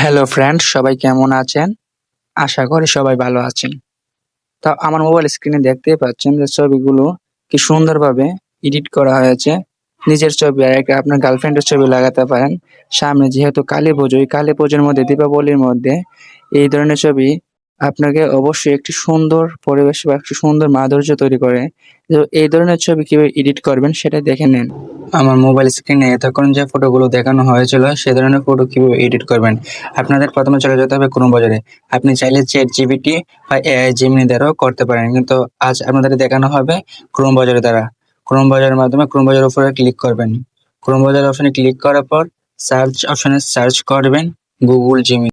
Hello friend, সবাই কেমন আছেন? আশা করি সবাই ভালো আছেন। তো আমার মোবাইল স্ক্রিনে দেখতেই পাচ্ছেন যে ছবিগুলো কি সুন্দরভাবে এডিট করা হয়েছে। নিজের ছবি আর একটা আপনার গার্লফ্রেন্ডের ছবি লাগাতে পারেন। সামনে যেহেতু কালীপুজো, এই কালীপুজোর মধ্যে দীপাবলির মধ্যে এই ধরনের ছবি আপনাকে অবশ্যই একটি সুন্দর পরিবেশ বা একটি সুন্দর মাধুর্য তৈরি করে। তো এই ধরনের ছবি কিভাবে এডিট করবেন সেটা দেখে নিন। আমার মোবাইল স্ক্রিনে এতক্ষণ যে ফটোগুলো দেখানো হয়েছিল সে ধরনের ফটো কিভাবে এডিট করবেন। আপনাদের প্রথমে চলে যেতে হবে ক্রোম ব্রাউজারে। আপনি চাইলে চ্যাটজিপিটি বা এআই জেমিনি দ্বারাও করতে পারেন, কিন্তু আজ আপনাদের দেখানো হবে ক্রোম ব্রাউজারের দ্বারা। ক্রোম ব্রাউজারের মাধ্যমে ক্রোম ব্রাউজারের উপরে ক্লিক করবেন। ক্রোম ব্রাউজার অপশনে ক্লিক করার পর সার্চ অপশনে সার্চ করবেন Google Gemini.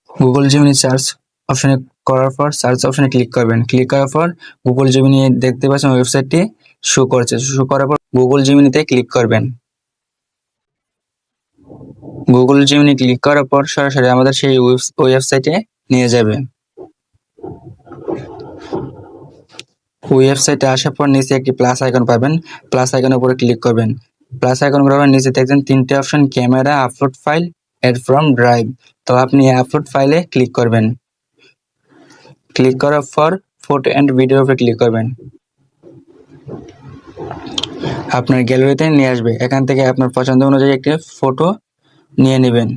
Google Gemini search অপশনে করার পর সার্চ অপশনে ক্লিক করবেন। ক্লিক করার পর গুগল জিমিনি দেখতে পাচ্ছেন ওয়েবসাইটটি শো করছে। শো করার পর গুগল জিমিনিতে ক্লিক করবেন। গুগল জিমিনি ক্লিক করার পর সরাসরি আমাদের সেই ওয়েবসাইটে নিয়ে যাবে। ওয়েবসাইটে আসার পর নিচে একটি প্লাস আইকন পাবেন। প্লাস আইকনের উপরে ক্লিক করবেন। প্লাস আইকন করার নিচে দেখছেন তিনটে option, camera, upload file, add from drive. তো আপনি আপলোড ফাইলে ক্লিক করবেন। ক্লিক করার পর ফটো অ্যান্ড ভিডিওর উপরে ক্লিক করবেন। আপনার গ্যালারিতে নিয়ে আসবে। এখান থেকে আপনার পছন্দ অনুযায়ী একটি ফটো নিয়ে নেবেন।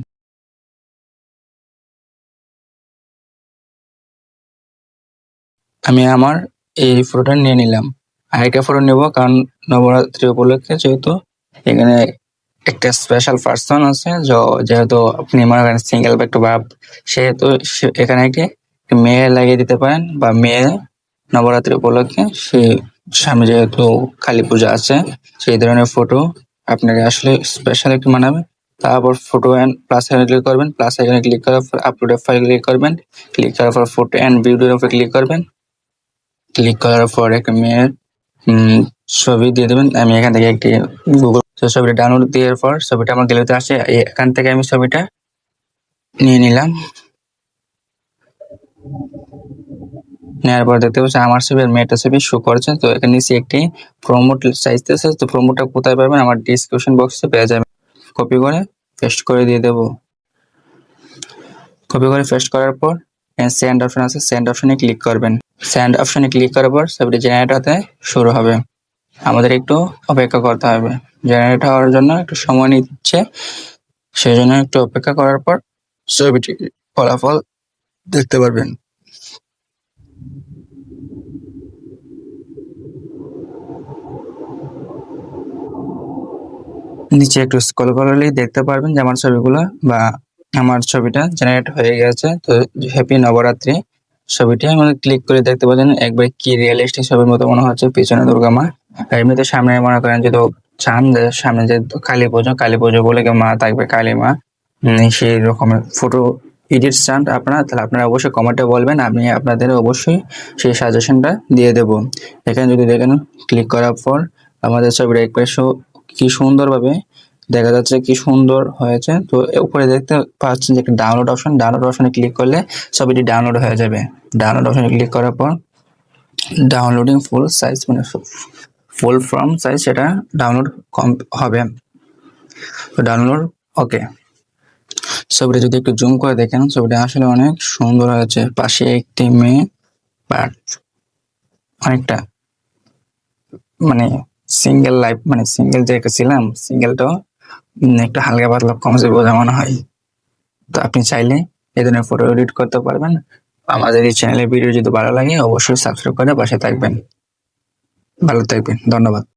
আমি আমার এই ফটোটা নিয়ে নিলাম। আরেকটা ফটো নেব, কারণ নবরাত্রি উপলক্ষে যেহেতু এখানে একটা স্পেশাল পার্সন আছে, যেহেতু আপনি মনে করেন সিঙ্গেল বা একটু ভাব, সেহেতু এখানে একটি মেয়ে লাগিয়ে দিতে পারেন, বা মেয়ে নবরাত্রি উপলক্ষে সে সামনে যেহেতু কালী পূজা আছে সেই ধরনের ফটো আপনাকে আসলে স্পেশাল একটু মানাবে। তারপর ফটো অ্যান্ড প্লাস আইকনে ক্লিক করবেন। প্লাস আইকনে ক্লিক করার পর আপলোডের ফাইল ক্লিক করবেন। ক্লিক করার পর ফটো অ্যান্ড ভিডিওর উপরে ক্লিক করবেন। ক্লিক করার পর একটা মেয়ের ছবি দিয়ে দেবেন। আমি এখান থেকে একটি গুগল ছবিটা ডাউনলোড দেওয়ার পর ছবিটা আমার গ্যালারিতে আসে। এখান থেকে আমি ছবিটা নিয়ে নিলাম। নেওয়ার পর দেখতে পাচ্ছি আমার ছবি আর মেয়েটা ছবি শো করছে। তো এখানে নিচে একটি প্রমোট চাইতেছে। তো প্রমোটটা কোথায় পাবেন? আমার ডিসক্রিপশন বক্সে পেয়ে যাবেন। কপি করে পেস্ট করে দিয়ে দেব। কপি করে পেস্ট করার পর সেন্ড অপশন আছে, সেন্ড অপশনে ক্লিক করবেন। সেন্ড অপশনে ক্লিক করার পর ছবিটি জেনারেট হতে শুরু হবে। আমাদের একটু অপেক্ষা করতে হবে। জেনারেট হওয়ার জন্য একটু সময় নিচ্ছে, সেই জন্য একটু অপেক্ষা করার পর ছবিটি ফলাফল দেখতে পারবেন। নিচে একটু স্ক্রল করলেই দেখতে পারবেন যে আমার ছবিগুলো বা আমার ছবিটা জেনারেট হয়ে গেছে। তো হ্যাপি নবরাত্রি ছবিটি আমাদের ক্লিক করে দেখতে পাচ্ছেন একবার কি রিয়েলিস্টিক ছবির মতো মনে হচ্ছে। পিছনে দুর্গা মা, আর এমনিতে সামনে মনে করেন যে চাঁদ, সামনে যে কালী পুজো বলে মা থাকবে, কালী মা, সেই রকমের ফটো এডিট চান আপনারা, তাহলে আপনারা অবশ্যই কমেন্টে বলবেন, আমি আপনাদের অবশ্যই সেই সাজেশনটা দিয়ে দেব। এখানে যদি দেখেন ক্লিক করার পর আমাদের ছবিটা একবার কি সুন্দরভাবে দেখা যাচ্ছে, কি সুন্দর হয়েছে। তো উপরে দেখতে পাচ্ছেন যে একটা ডাউনলোড অপশন, ডাউনলোড অপশনে ক্লিক করলে ছবিটি ডাউনলোড হয়ে যাবে। ডাউনলোড অপশনে ক্লিক করার পর ডাউনলোডিং ফুল সাইজ, মানে ফুল ফ্রম সাইজ, সেটা ডাউনলোড হবে। তো ডাউনলোড ওকে। ছবিটা যদি একটু জুম করে দেখেন, ছবিটা আসলে অনেক সুন্দর হয়েছে। পাশে একটি মেয়ে, বাট অনেকটা মানে সিঙ্গেল লাইফ, মানে সিঙ্গেল যে একটা ছিলাম, সিঙ্গেলটাও একটু হালকা পাতলা কমছে বোঝা মনে হয়। তো আপনি চাইলে এই ধরনের ফটো এডিট করতে পারবেন। আমাদের এই চ্যানেলের ভিডিও যদি ভালো লাগে অবশ্যই সাবস্ক্রাইব করে পাশে থাকবেন। ভালো থাকবেন, ধন্যবাদ।